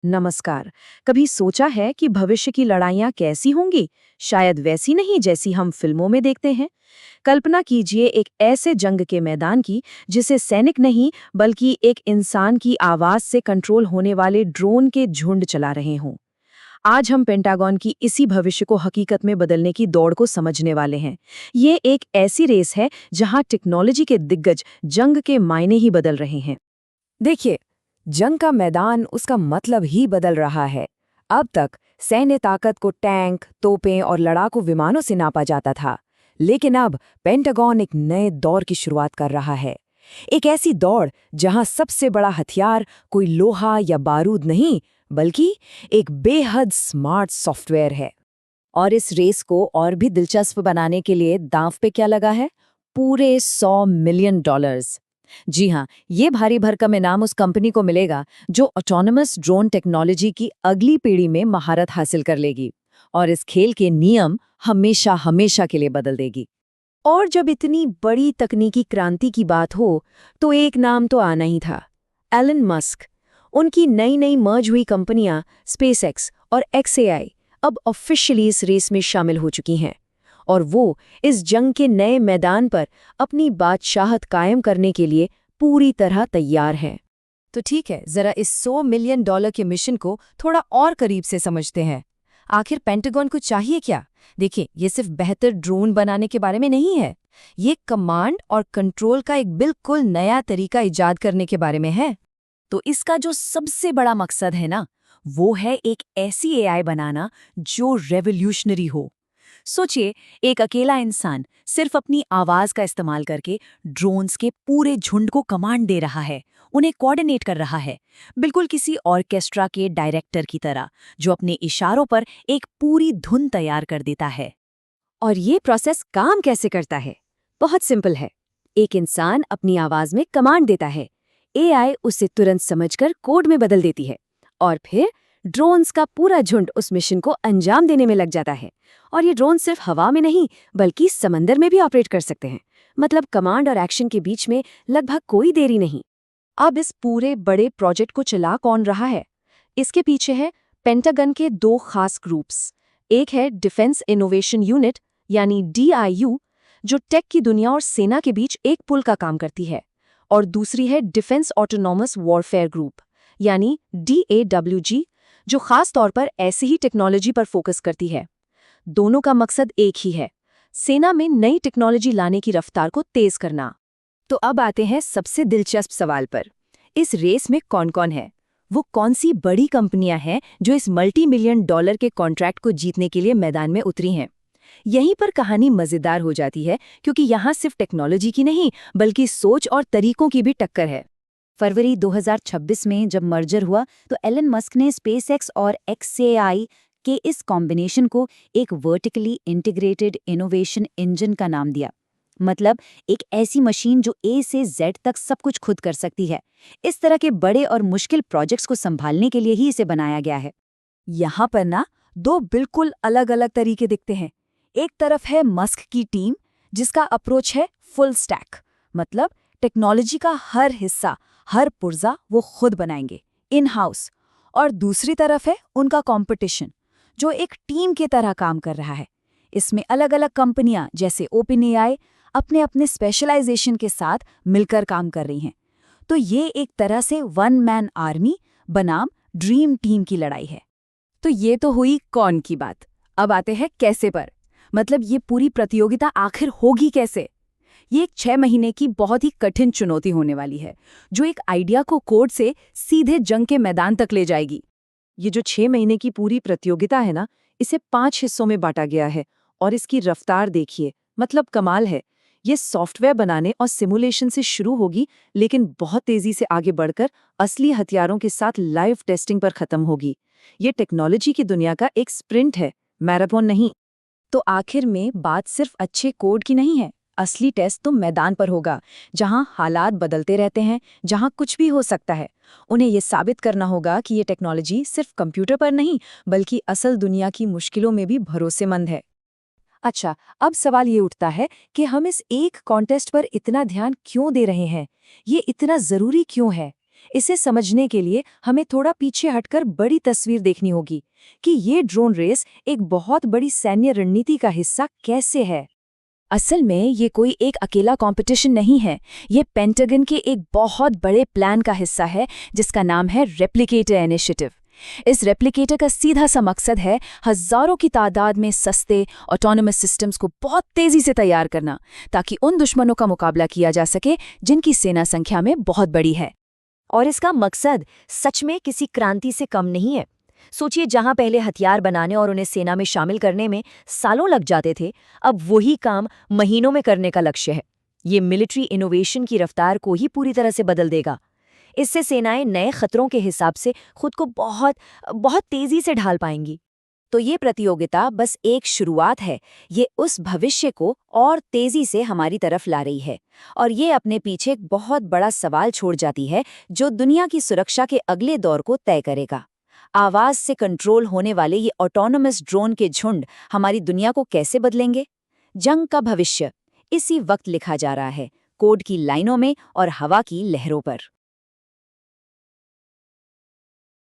नमस्कार। कभी सोचा है कि भविष्य की लड़ाइयाँ कैसी होंगी? शायद वैसी नहीं जैसी हम फिल्मों में देखते हैं। कल्पना कीजिए एक ऐसे जंग के मैदान की जिसे सैनिक नहीं बल्कि एक इंसान की आवाज से कंट्रोल होने वाले ड्रोन के झुंड चला रहे हों। आज हम पेंटागन की इसी भविष्य को हकीकत में बदलने की दौड़ को समझने वाले हैं। ये एक ऐसी रेस है जहां टेक्नोलॉजी के दिग्गज जंग के मायने ही बदल रहे हैं। देखिए, जंग का मैदान उसका मतलब ही बदल रहा है। अब तक सैन्य ताकत को टैंक, तोपें और लड़ाकू विमानों से नापा जाता था, लेकिन अब पेंटागन एक नए दौर की शुरुआत कर रहा है। एक ऐसी दौड़ जहां सबसे बड़ा हथियार कोई लोहा या बारूद नहीं, बल्कि एक बेहद स्मार्ट सॉफ्टवेयर है। और इस रेस को और भी दिलचस्प बनाने के लिए दांव पे क्या लगा है? पूरे $100 मिलियन। जी हाँ, ये भारी भरकम इनाम उस कंपनी को मिलेगा जो ऑटोनमस ड्रोन टेक्नोलॉजी की अगली पीढ़ी में महारत हासिल कर लेगी और इस खेल के नियम हमेशा हमेशा के लिए बदल देगी। और जब इतनी बड़ी तकनीकी क्रांति की बात हो, तो एक नाम तो आना ही था, एलन मस्क। उनकी नई नई मर्ज हुई कंपनियां स्पेसएक्स और एक्सएआई अब ऑफिशियली इस रेस में शामिल हो चुकी हैं। और वो इस जंग के नए मैदान पर अपनी बादशाहत कायम करने के लिए पूरी तरह तैयार हैं। तो ठीक है, जरा इस $100 मिलियन के मिशन को थोड़ा और करीब से समझते हैं। आखिर पेंटागन को चाहिए क्या? देखिए, ये सिर्फ बेहतर ड्रोन बनाने के बारे में नहीं है। ये कमांड और कंट्रोल का एक बिल्कुल नया तरीका इजाद करने के बारे में है। तो इसका जो सबसे बड़ा मकसद है ना, वो है एक ऐसी एआई बनाना जो रेवोल्यूशनरी हो। सोचिए, एक अकेला इंसान सिर्फ अपनी आवाज का इस्तेमाल करके ड्रोन्स के पूरे झुंड को कमांड दे रहा है, उन्हें कोऑर्डिनेट कर रहा है, बिल्कुल किसी ऑर्केस्ट्रा के डायरेक्टर की तरह, जो अपने इशारों पर एक पूरी धुन तैयार कर देता है। और ये प्रोसेस काम कैसे करता है? बहुत सिंपल है। एक इंसान अपनी आवाज में कमांड देता है, एआई उसे तुरंत समझकर कोड में बदल देती है, और फिर ड्रोन्स का पूरा झुंड उस मिशन को अंजाम देने में लग जाता है। और ये ड्रोन सिर्फ हवा में नहीं बल्कि समंदर में भी ऑपरेट कर सकते हैं। मतलब कमांड और एक्शन के बीच में लगभग कोई देरी नहीं। अब इस पूरे बड़े प्रोजेक्ट को चला कौन रहा है? इसके पीछे है पेंटागन के दो खास ग्रुप्स। एक है डिफेंस इनोवेशन यूनिट यानी DIU, जो टेक की दुनिया और सेना के बीच एक पुल का काम करती है। और दूसरी है डिफेंस ऑटोनॉमस वॉरफेयर ग्रुप यानी DAWG, जो खास तौर पर ऐसी ही टेक्नोलॉजी पर फोकस करती है। दोनों का मकसद एक ही है, सेना में नई टेक्नोलॉजी लाने की रफ्तार को तेज करना। तो अब आते हैं सबसे दिलचस्प सवाल पर। इस रेस में कौन-कौन है? वो कौन सी बड़ी कंपनियां हैं जो इस $100 मिलियन के कॉन्ट्रैक्ट को जीतने के लिए मैदान में उतरी हैं? यहीं पर कहानी मजेदार हो जाती है, क्योंकि यहाँ सिर्फ टेक्नोलॉजी की नहीं बल्कि सोच और तरीकों की भी टक्कर है। फरवरी 2026 में जब मर्जर हुआ तो एलन मस्क ने स्पेसएक्स और एक्सएआई के इस कॉम्बिनेशन को एक वर्टिकली इंटीग्रेटेड इनोवेशन इंजन का नाम दिया। मतलब एक ऐसी मशीन जो ए से जेड तक सब कुछ खुद कर सकती है। इस तरह के बड़े और मुश्किल प्रोजेक्ट्स को संभालने के लिए ही इसे बनाया गया है। यहाँ पर ना दो बिल्कुल अलग अलग तरीके दिखते हैं। एक तरफ है मस्क की टीम, जिसका अप्रोच है फुल स्टैक, मतलब टेक्नोलॉजी का हर हिस्सा, हर पुर्जा वो खुद बनाएंगे इन हाउस। और दूसरी तरफ है उनका कंपटीशन, जो एक टीम की तरह काम कर रहा है। इसमें अलग अलग कंपनियां जैसे ओपनएआई अपने अपने स्पेशलाइजेशन के साथ मिलकर काम कर रही हैं। तो ये एक तरह से वन मैन आर्मी बनाम ड्रीम टीम की लड़ाई है। तो ये तो हुई कौन की बात। अब आते हैं कैसे पर। मतलब ये पूरी प्रतियोगिता आखिर होगी कैसे? ये एक 6 महीने की बहुत ही कठिन चुनौती होने वाली है, जो एक आइडिया को कोड से सीधे जंग के मैदान तक ले जाएगी। ये जो 6 महीने की पूरी प्रतियोगिता है ना, इसे 5 हिस्सों में बांटा गया है। और इसकी रफ्तार देखिए, मतलब कमाल है। ये सॉफ्टवेयर बनाने और सिमुलेशन से शुरू होगी, लेकिन बहुत तेजी से आगे बढ़कर असली हथियारों के साथ लाइव टेस्टिंग पर खत्म होगी। ये टेक्नोलॉजी की दुनिया का एक स्प्रिंट है, मैराथन नहीं। तो आखिर में बात सिर्फ अच्छे कोड की नहीं है। असली टेस्ट तो मैदान पर होगा, जहां हालात बदलते रहते हैं, जहां कुछ भी हो सकता है। उन्हें ये साबित करना होगा कि ये टेक्नोलॉजी सिर्फ कंप्यूटर पर नहीं बल्कि असल दुनिया की मुश्किलों में भी भरोसेमंद है। अच्छा, अब सवाल ये उठता है कि हम इस एक कॉन्टेस्ट पर इतना ध्यान क्यों दे रहे हैं? ये इतना जरूरी क्यों है? इसे समझने के लिए हमें थोड़ा पीछे हटकर बड़ी तस्वीर देखनी होगी कि ये ड्रोन रेस एक बहुत बड़ी सैन्य रणनीति का हिस्सा कैसे है। असल में ये कोई एक अकेला कंपटीशन नहीं है, ये पेंटागन के एक बहुत बड़े प्लान का हिस्सा है जिसका नाम है रेप्लिकेटर इनिशिएटिव। इस रेप्लिकेटर का सीधा सा मकसद है हजारों की तादाद में सस्ते ऑटोनोमस सिस्टम्स को बहुत तेजी से तैयार करना, ताकि उन दुश्मनों का मुकाबला किया जा सके जिनकी सेना संख्या में बहुत बड़ी है। और इसका मकसद सच में किसी क्रांति से कम नहीं है। सोचिए, जहां पहले हथियार बनाने और उन्हें सेना में शामिल करने में सालों लग जाते थे, अब वही काम महीनों में करने का लक्ष्य है। ये मिलिट्री इनोवेशन की रफ्तार को ही पूरी तरह से बदल देगा। इससे सेनाएं नए खतरों के हिसाब से खुद को बहुत बहुत तेजी से ढाल पाएंगी। तो ये प्रतियोगिता बस एक शुरुआत है, ये उस भविष्य को और तेजी से हमारी तरफ ला रही है, और ये अपने पीछे एक बहुत बड़ा सवाल छोड़ जाती है जो दुनिया की सुरक्षा के अगले दौर को तय करेगा। आवाज से कंट्रोल होने वाले ये ऑटोनोमस ड्रोन के झुंड हमारी दुनिया को कैसे बदलेंगे? जंग का भविष्य इसी वक्त लिखा जा रहा है, कोड की लाइनों में और हवा की लहरों पर।